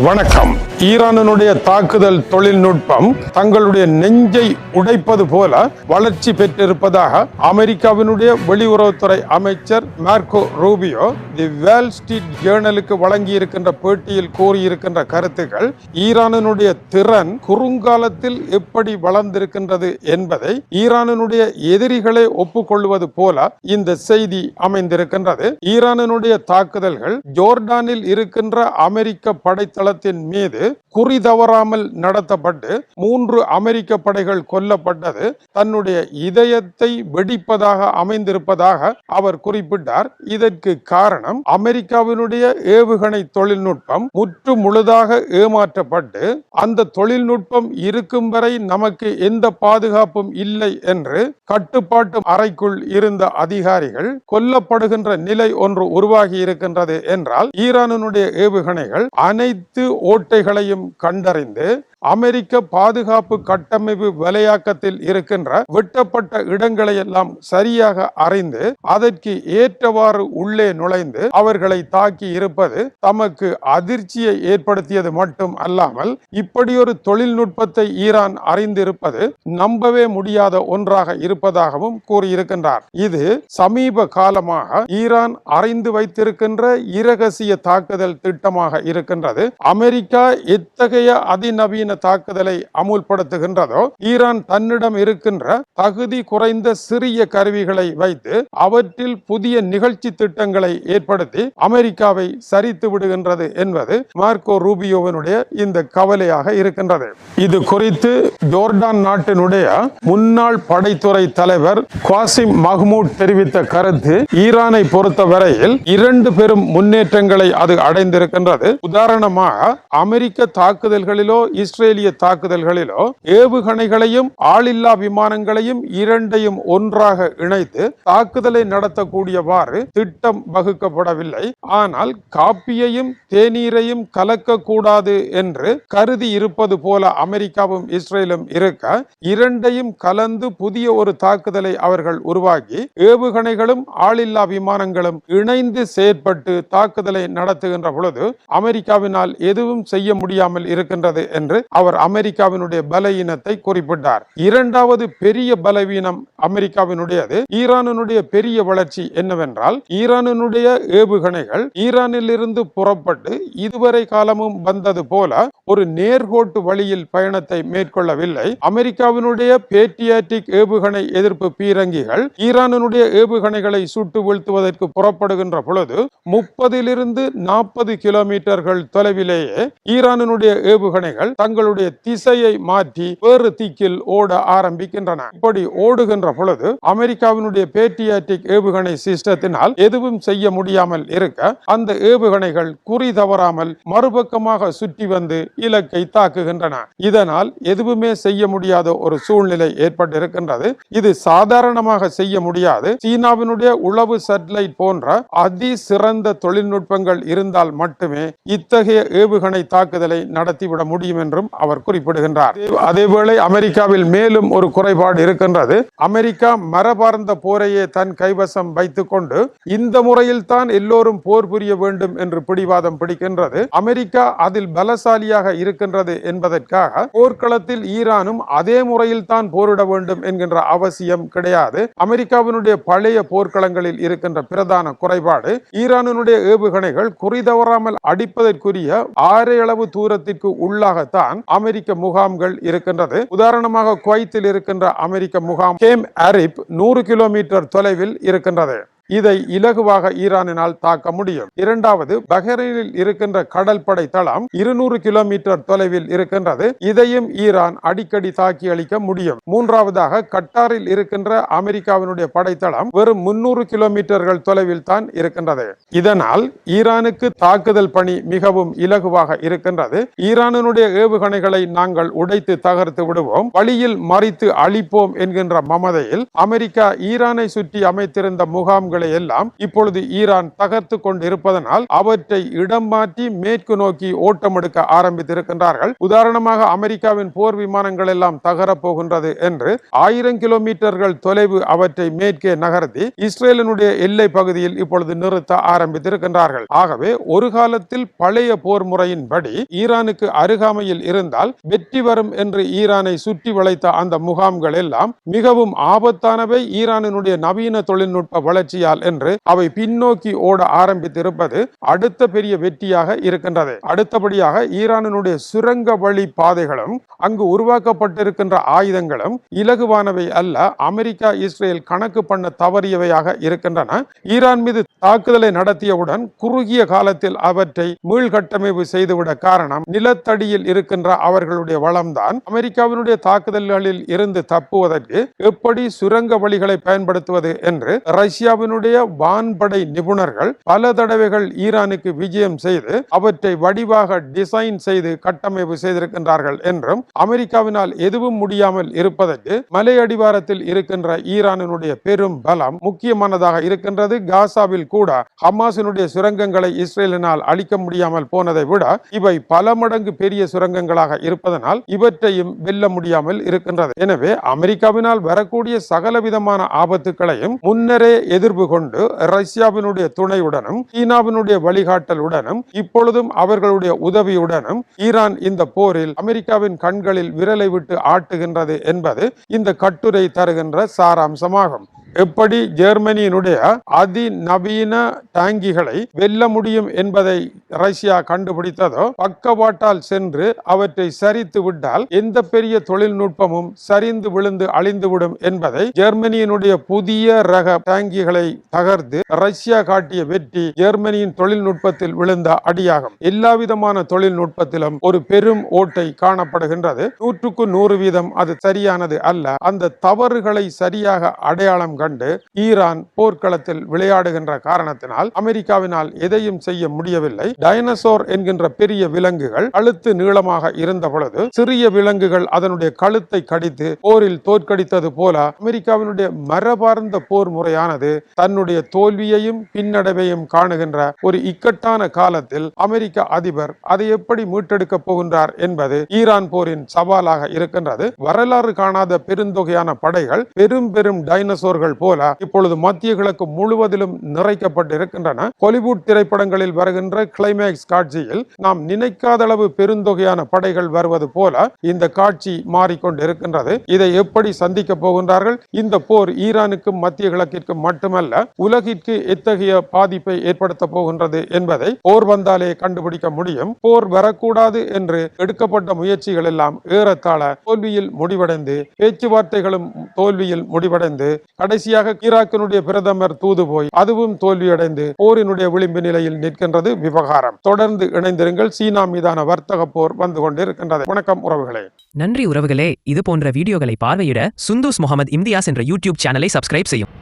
வணக்கம். ஈரானுடைய தாக்குதல் தொழில்நுட்பம் தங்களுடைய நெஞ்சை உடைப்பது போல வளர்ச்சி பெற்றிருப்பதாக அமெரிக்காவினுடைய வெளியுறவுத்துறை அமைச்சர் மார்க்கோ ரூபியோ தி வால் ஸ்ட்ரீட் ஜேர்னலுக்கு வழங்கியிருக்கின்ற பேட்டியில் கூறியிருக்கின்ற கருத்துக்கள் ஈரானுடைய திறன் குறுங்காலத்தில் எப்படி வளர்ந்திருக்கின்றது என்பதை ஈரானுடைய எதிரிகளை ஒப்புக்கொள்வது போல இந்த செய்தி அமைந்திருக்கின்றது. ஈரானுடைய தாக்குதல்கள் ஜோர்டானில் இருக்கின்ற அமெரிக்க படைத்தளத்தின் மீது குறி தவறாமல் நடத்தப்பட்டு 3 அமெரிக்க படைகள் கொல்லப்பட்டது தன்னுடைய இதயத்தை வெடிப்பதாக அமைந்திருப்பதாக அவர் குறிப்பிட்டார். இதற்கு காரணம் அமெரிக்காவினுடைய ஏவுகணை தொழில்நுட்பம் முற்று முழுதாக ஏமாற்றப்பட்டு அந்த தொழில்நுட்பம் இருக்கும் வரை நமக்கு எந்த பாதுகாப்பும் இல்லை என்று கட்டுப்பாட்டு அறைக்குள் இருந்த அதிகாரிகள் கொல்லப்படுகின்ற நிலை ஒன்று உருவாகி இருக்கின்றது என்றால் ஈரானுடைய ஏவுகணைகள் அனைத்து ஓட்டைகளையும் கண்டறிந்து அமெரிக்க பாதுகாப்பு கட்டமைப்பு வலையாக்கத்தில் இருக்கின்ற வெட்டப்பட்ட இடங்களை எல்லாம் சரியாக அறிந்து அதற்கு ஏற்றவாறு உள்ளே நுழைந்து அவர்களை தாக்கி இருப்பது தமக்கு அதிர்ச்சியை ஏற்படுத்தியது மட்டும் அல்லாமல் இப்படி ஒரு தொழில்நுட்பத்தை ஈரான் அறிந்திருப்பது நம்பவே முடியாத ஒன்றாக இருப்பதாகவும் கூறியிருக்கின்றார். இது சமீப காலமாக ஈரான் அறிந்து வைத்திருக்கின்ற இரகசிய தாக்குதல் திட்டமாக இருக்கின்றது. அமெரிக்கா எத்தகைய அதிநவீன தாக்குதலை அமுல்படுத்துகின்றதோ ஈரான் தன்னிடம் இருக்கின்ற தகுதி குறைந்த சிறிய கருவிகளை வைத்து அவற்றில் புதிய நிகழ்ச்சி திட்டங்களை ஏற்படுத்தி அமெரிக்காவை சரித்து விடுகின்றது என்பது மார்க்கோ ரூபியோவினுடைய இந்த கவலையாக இருக்கின்றது. இது குறித்து ஜோர்டான் நாட்டினுடைய முன்னாள் படைத்துறை தலைவர் குவாசிம் மஹ்மூத் தெரிவித்த கருத்து ஈரானை பொறுத்தவரையில் 2 பெரும் முன்னேற்றங்களை அது அடைந்திருக்கின்றது. உதாரணமாக அமெரிக்க தாக்குதல்களிலோ இஸ்ரேலிய தாக்குதல்களிலோ ஏவுகணைகளையும் ஆளில்லா விமானங்களையும் இரண்டையும் ஒன்றாக இணைத்து தாக்குதலை நடத்தக்கூடியவாறு திட்டம் வகுக்கப்படவில்லை. ஆனால் காப்பியையும் தேநீரையும் கலக்கக்கூடாது என்று கருதி இருப்பது போல அமெரிக்காவும் இஸ்ரேலும் இருக்க இரண்டையும் கலந்து புதிய ஒரு தாக்குதலை அவர்கள் உருவாக்கி ஏவுகணைகளும் ஆளில்லா விமானங்களும் இணைந்து செயற்பட்டு தாக்குதலை நடத்துகின்ற பொழுது அமெரிக்காவினால் எதுவும் செய்ய முடியாமல் இருக்கின்றது என்று அவர் அமெரிக்காவினுடைய பலவீனத்தை குறிப்பிட்டார். இரண்டாவது பெரிய பலவீனம் அமெரிக்காவினுடையது ஈரானுடைய பெரிய வளர்ச்சி என்னவென்றால் ஈரானுடைய ஏவுகணைகள் ஈரானில் இருந்து புறப்பட்டு இதுவரை காலமும் வந்தது போல ஒரு நேர்கோட்டு வழியில் பயணத்தை மேற்கொள்ளவில்லை. அமெரிக்காவினுடைய பேட்ரியாட்டிக் ஏவுகணை எதிர்ப்பு பீரங்கிகள் ஈரானுடைய ஏவுகணைகளை சுட்டு வீழ்த்துவதற்கு புறப்படுகின்ற பொழுது 30-40 கிலோமீட்டர்கள் தொலைவிலேயே ஈரானுடைய ஏவுகணைகள் தங்களுடைய திசையை மாற்றி வேறு திக்கில் ஓட ஆரம்பிக்கின்றன. இப்படி ஓடுகின்ற பொழுது அமெரிக்காவினுடைய பேட்ரியாட்டிக் ஏவுகணை சிஸ்டத்தினால் எதுவும் செய்ய முடியாமல் இருக்க அந்த ஏவுகணைகள் குறி தவறாமல் மறுபக்கமாக சுற்றி வந்து இலக்கை தாக்குகின்றன. இதனால் எதுவுமே செய்ய முடியாத ஒரு சூழ்நிலை ஏற்பட்டிருக்கின்றது. இது சாதாரணமாக செய்ய முடியாது. சீனாவினுடைய உளவு சேட்டலைட் போன்ற அதி சிறந்த தொழில்நுட்பங்கள் இருந்தால் மட்டுமே இத்தகைய ஏவுகணை தாக்குதலை நடத்திவிட முடியும் என்றும் அவர் குறிப்பிடுகின்றார். அதேவேளை அமெரிக்காவில் மேலும் ஒரு குறைபாடு இருக்கின்றது. அமெரிக்கா மரபார்ந்த போரையே தன் கைவசம் வைத்துக் கொண்டு இந்த முறையில் தான் எல்லோரும் போர் புரிய வேண்டும் என்று பிடிவாதம் பிடிக்கின்றது. அமெரிக்கா அதில் பலசாலியாக இருக்கின்றது என்பதற்காக போர்க்களத்தில் ஈரானும் அதே முறையில் தான் போரிட வேண்டும் என்கின்ற அவசியம் கிடையாது. அமெரிக்காவினுடைய பழைய போர்க்களங்களில் இருக்கின்ற பிரதான குறைபாடு ஈரானுடைய ஏவுகணைகள் குறிதவறாமல் அடிப்பதற்குரிய ஆரையளவு தூரத்திற்கு உள்ளாகத்தான் அமெரிக்க முகாம்கள் இருக்கின்றது. உதாரணமாக குவைத்தில் இருக்கின்ற அமெரிக்க முகாம் கேம் அரிப் 100 கிலோமீட்டர் தொலைவில் இருக்கின்றது. இதை இலகுவாக ஈரானினால் தாக்க முடியும். இரண்டாவது, பஹ்ரைனில் இருக்கின்ற கடல் படை தளம் 200 கிலோமீட்டர் தொலைவில் இருக்கின்றது. இதையும் ஈரான் அடிக்கடி தாக்கி அளிக்க முடியும். மூன்றாவதாக, கட்டாரில் இருக்கின்ற அமெரிக்காவினுடைய படைத்தளம் வெறும் 300 கிலோமீட்டர்கள் தொலைவில் தான் இருக்கின்றது. இதனால் ஈரானுக்கு தாக்குதல் பணி மிகவும் இலகுவாக இருக்கின்றது. ஈரானுடைய ஏவுகணைகளை நாங்கள் உடைத்து தகர்த்து விடுவோம், வழியில் மறித்து அழிப்போம் என்கின்ற மமதையில் அமெரிக்கா ஈரானை சுற்றி அமைத்திருந்த முகாம்கள் தளங்களை எல்லாம் இப்பொழுது ஈரான் தகர்த்து கொண்டிருப்பதனால் அவற்றை இடம் மாற்றி மேற்கு நோக்கி ஓட்டம் எடுக்க ஆரம்பித்திருக்கின்றார்கள். உதாரணமாக அமெரிக்காவின் போர் விமானங்கள் எல்லாம் தகரப் போகின்றது என்று 1000 கிலோமீட்டர்கள் தொலைவு அவற்றை மேற்கே நகர்த்தி இஸ்ரேலினுடைய எல்லை பகுதியில் இப்பொழுது நிறுத்த ஆரம்பித்திருக்கின்றார்கள். ஆகவே ஒரு காலத்தில் பழைய போர் முறையின்படி ஈரானுக்கு அருகாமையில் இருந்தால் வெற்றி வரும் என்று ஈரானை சுற்றி வளைத்த அந்த முகாம்கள் எல்லாம் மிகவும் ஆபத்தானவை ஈரானினுடைய நவீன தொழில்நுட்ப வளர்ச்சியால் என்று அவை பின்னோக்கி ஓட ஆரம்பித்திருப்பது அடுத்த பெரிய வெற்றியாக இருக்கின்றது. அடுத்தபடியாக ஈரானினுடைய சுரங்க வழி பாதைகளும் அங்கு உருவாக்கப்பட்டிருக்கின்ற ஆயுதங்களும் இலகுவானவை அல்ல. அமெரிக்கா இஸ்ரேல் கணக்கு பண்ண தவறியவையாக இருக்கின்றன. ஈரான் மீது தாக்குதலை நடத்தியவுடன் குறுகிய காலத்தில் அவற்றை மீள்கட்டமைப்பு செய்துவிட காரணம் நிலத்தடியில் இருக்கின்ற அவர்களுடைய வளம்தான். அமெரிக்காவினுடைய தாக்குதல்களில் இருந்து தப்புவதற்கு எப்படி சுரங்க வழிகளை பயன்படுத்துவது என்று ரஷ்யாவினுடைய வான்படை நிபுணர்கள் பல தடவைகள் ஈரானுக்கு விஜயம் செய்து அவற்றை வடிவாக டிசைன் செய்து கட்டமைப்பு செய்திருக்கின்றார்கள் என்றும் அமெரிக்காவினால் எதுவும் முடியாமல் இருப்பதற்கு மலை அடிவாரத்தில் இருக்கின்ற ஈரானினுடைய பெரும் பலம் முக்கியமானதாக இருக்கின்றது. காசாவில் கூட ஹமாஸினுடைய சுரங்கங்களை இஸ்ரேலினால் அழிக்க முடியாமல் போனதை விட இவை பல மடங்கு பெரிய சுரங்கங்களாக இருப்பதனால் இவற்றையும் வெல்ல முடியாமல் இருக்கின்றது. எனவே அமெரிக்காவினால் வரக்கூடிய சகல விதமான ஆபத்துக்களையும் முன்னரே எதிர்ப்பு கொண்டு ரஷ்யாவினுடைய துணையுடனும் சீனாவினுடைய வழிகாட்டலுடனும் இப்பொழுதும் அவர்களுடைய உதவியுடனும் ஈரான் இந்த போரில் அமெரிக்காவின் கண்களில் விரலை விட்டு ஆட்டுகின்றது என்பது இந்த கட்டுரை தருகின்ற சாராம்சமாகும். எப்படி ஜெர்மனியினுடைய அதிநவீன டாங்கிகளை வெல்ல முடியும் என்பதை ரஷ்யா கண்டுபிடித்ததோ பக்கவாட்டால் சென்று அவற்றை சரித்து விட்டால் எந்த பெரிய தொழில்நுட்பமும் சரிந்து விழுந்து அழிந்துவிடும் என்பதை ஜெர்மனியினுடைய புதிய ரக டாங்கிகளை தகர்த்து ரஷ்யா காட்டிய வெற்றி ஜெர்மனியின் தொழில்நுட்பத்தில் விழுந்த அடியாகும். எல்லா விதமான தொழில்நுட்பத்திலும் ஒரு பெரும் ஓட்டை காணப்படுகின்றது. 100% அது சரியானது அல்ல. அந்த தவறுகளை சரியாக அடையாளம் கண்டு ஈரான் போர்க்களத்தில் விளையாடுகின்ற காரணத்தினால் அமெரிக்காவினால் எதையும் செய்ய முடியவில்லை. டைனோசர் என்கின்ற பெரிய விலங்குகள் கழுத்து நீளமாக இருந்த பொழுது சிறிய விலங்குகள் அதனுடைய கழுத்தை கடித்து போரில் தோற்கடித்தது போல அமெரிக்காவினுடைய மரபார்ந்த போர் முறையானது தன்னுடைய தோல்வியையும் பின்னடைவையும் காணுகின்ற ஒரு இக்கட்டான காலத்தில் அமெரிக்க அதிபர் அதை எப்படி மீட்டெடுக்க போகின்றார் என்பது ஈரான் போரின் சவாலாக இருக்கின்றது. வரலாறு காணாத பெருந்தொகையான படைகள் பெரும் பெரும் டைனோசர்கள் போல இப்பொழுது மத்திய கிழக்கு முழுவதிலும் நிறைக்கப்பட்டிருக்கின்றன. ஹாலிவுட் திரைப்படங்களில் வருகின்ற கிளைமேக்ஸ் காட்சியில் நாம் நினைக்காத அளவு பெருந்தொகையான படைகள் வருவது போல இந்த காட்சி மாறிக்கொண்டிருக்கின்றது. இதை எப்படி சந்திக்க போகின்றார்கள்? இந்த போர் ஈரானுக்கும் மத்திய கிழக்கிற்கும் மட்டுமல்ல உலகிற்கு எத்தகைய பாதிப்பை ஏற்படுத்த போகின்றது என்பதை போர் வந்தாலே கண்டுபிடிக்க முடியும். போர் வரக்கூடாது என்று எடுக்கப்பட்ட முயற்சிகள் எல்லாம் ஏறத்தாழ தோல்வியில் முடிவடைந்து பேச்சுவார்த்தைகளும் தோல்வியில் முடிவடைந்து கடைசியாக ஈராக்கினுடைய பிரதமர் தூது போய் அதுவும் தோல்வியடைந்து போரினுடைய விளிம்பு நிலையில் நிற்கின்றது விவகாரம். தொடர்ந்து இணைந்திருங்கள். சீனா மீதான வர்த்தக போர் வந்து கொண்டிருக்கின்றது. வணக்கம் உறவுகளே. நன்றி உறவுகளே. இது போன்ற வீடியோகளை பார்வையிட சுந்தூஸ் முகமது இம்தியாஸ் என்ற யூடியூப் சேனலை சப்ஸ்கிரைப் செய்யும்.